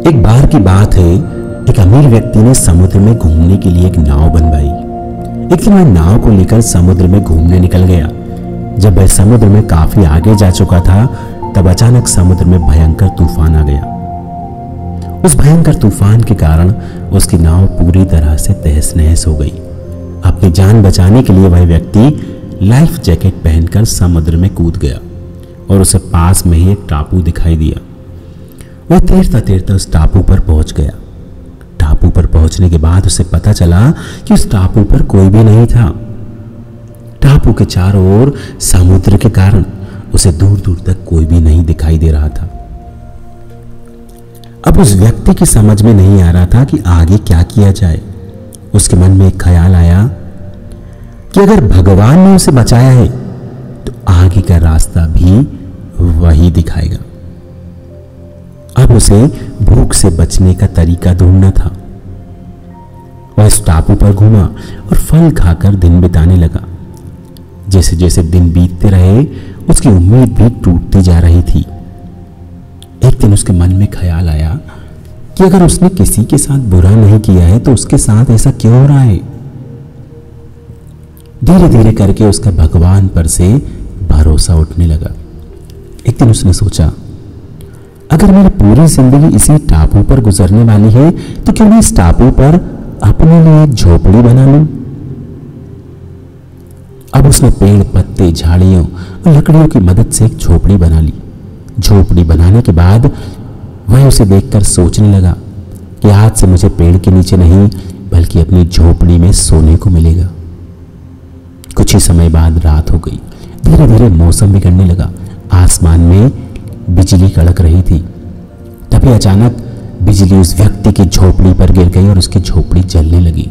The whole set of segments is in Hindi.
एक बार की बात है, एक अमीर व्यक्ति ने समुद्र में घूमने के लिए एक नाव बनवाई। एक दिन वह नाव को लेकर समुद्र में घूमने निकल गया। जब वह समुद्र में काफी आगे जा चुका था, तब अचानक समुद्र में भयंकर तूफान आ गया। उस भयंकर तूफान के कारण उसकी नाव पूरी तरह से तहस नहस हो गई। अपनी जान बचाने के लिए वह व्यक्ति लाइफ जैकेट पहनकर समुद्र में कूद गया और उसे पास में ही एक टापू दिखाई दिया। वह तैरता तैरता उस टापू पर पहुंच गया। टापू पर पहुंचने के बाद उसे पता चला कि उस टापू पर कोई भी नहीं था। टापू के चारों ओर समुद्र के कारण उसे दूर दूर तक कोई भी नहीं दिखाई दे रहा था। अब उस व्यक्ति की समझ में नहीं आ रहा था कि आगे क्या किया जाए। उसके मन में एक ख्याल आया कि अगर भगवान ने उसे बचाया है तो आगे का रास्ता भी वही दिखाएगा। अब उसे भूख से बचने का तरीका ढूंढना था। वह इस टापू पर घूमा और फल खाकर दिन बिताने लगा। जैसे जैसे दिन बीतते रहे, उसकी उम्मीद भी टूटती जा रही थी। एक दिन उसके मन में ख्याल आया कि अगर उसने किसी के साथ बुरा नहीं किया है तो उसके साथ ऐसा क्यों हो रहा है। धीरे धीरे करके उसका भगवान पर से भरोसा उठने लगा। एक दिन उसने सोचा, अगर मेरी पूरी जिंदगी इसी टापू पर गुजरने वाली है तो क्यों मैं इस टापू पर अपने लिए एक झोपड़ी बना लूं। अब उसने पेड़ पत्ते झाड़ियों और लकड़ियों की मदद से एक झोपड़ी बना ली। झोपड़ी बनाने के बाद वह उसे देखकर सोचने लगा कि आज से मुझे पेड़ के नीचे नहीं बल्कि अपनी झोपड़ी में सोने को मिलेगा। कुछ ही समय बाद रात हो गई। धीरे धीरे मौसम बिगड़ने लगा। आसमान में बिजली कड़क रही थी। तभी अचानक बिजली उस व्यक्ति की झोपड़ी पर गिर गई और उसकी झोपड़ी जलने लगी।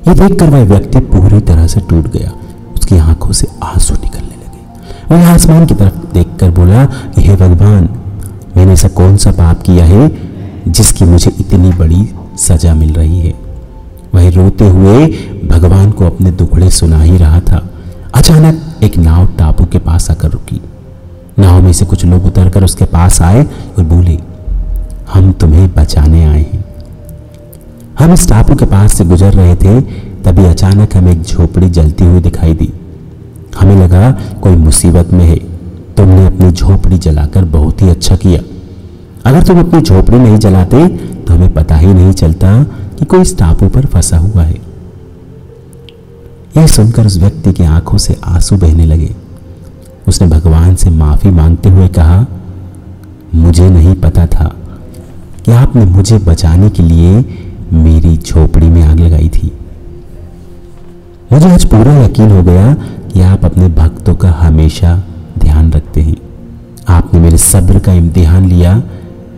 यह देखकर वह व्यक्ति पूरी तरह से टूट गया। उसकी आंखों से आंसू निकलने लगे। वह आसमान की तरफ देखकर बोला, हे भगवान, मैंने ऐसा कौन सा पाप किया है जिसकी मुझे इतनी बड़ी सजा मिल रही है। वह रोते हुए भगवान को अपने दुखड़े सुना ही रहा था। अचानक एक नाव टापू के पास आकर रुकी। नाव में से कुछ लोग उतरकर उसके पास आए और बोले, हम तुम्हें बचाने आए हैं। हम इस टापू के पास से गुजर रहे थे, तभी अचानक हमें एक झोपड़ी जलती हुई दिखाई दी। हमें लगा कोई मुसीबत में है। तुमने अपनी झोपड़ी जलाकर बहुत ही अच्छा किया। अगर तुम अपनी झोपड़ी नहीं जलाते तो हमें पता ही नहीं चलता कि कोई इस टापू पर फंसा हुआ है। यह सुनकर उस व्यक्ति की आंखों से आंसू बहने लगे। उसने भगवान से माफी मांगते हुए कहा, मुझे नहीं पता था कि आपने मुझे बचाने के लिए मेरी झोपड़ी में आग लगाई थी। मुझे आज पूरा यकीन हो गया कि आप अपने भक्तों का हमेशा ध्यान रखते हैं। आपने मेरे सब्र का इम्तिहान लिया,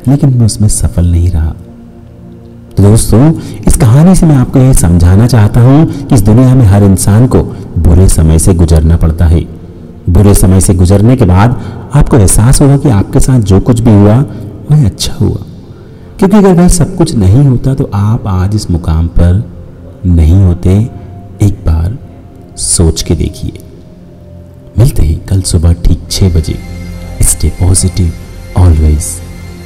लेकिन मैं उसमें सफल नहीं रहा। तो दोस्तों, इस कहानी से मैं आपको यह समझाना चाहता हूं कि इस दुनिया में हर इंसान को बुरे समय से गुजरना पड़ता है। बुरे समय से गुजरने के बाद आपको एहसास होगा कि आपके साथ जो कुछ भी हुआ वह अच्छा हुआ, क्योंकि अगर वह सब कुछ नहीं होता तो आप आज इस मुकाम पर नहीं होते। एक बार सोच के देखिए। मिलते हैं कल सुबह ठीक 6 बजे। Stay positive, always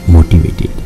motivated.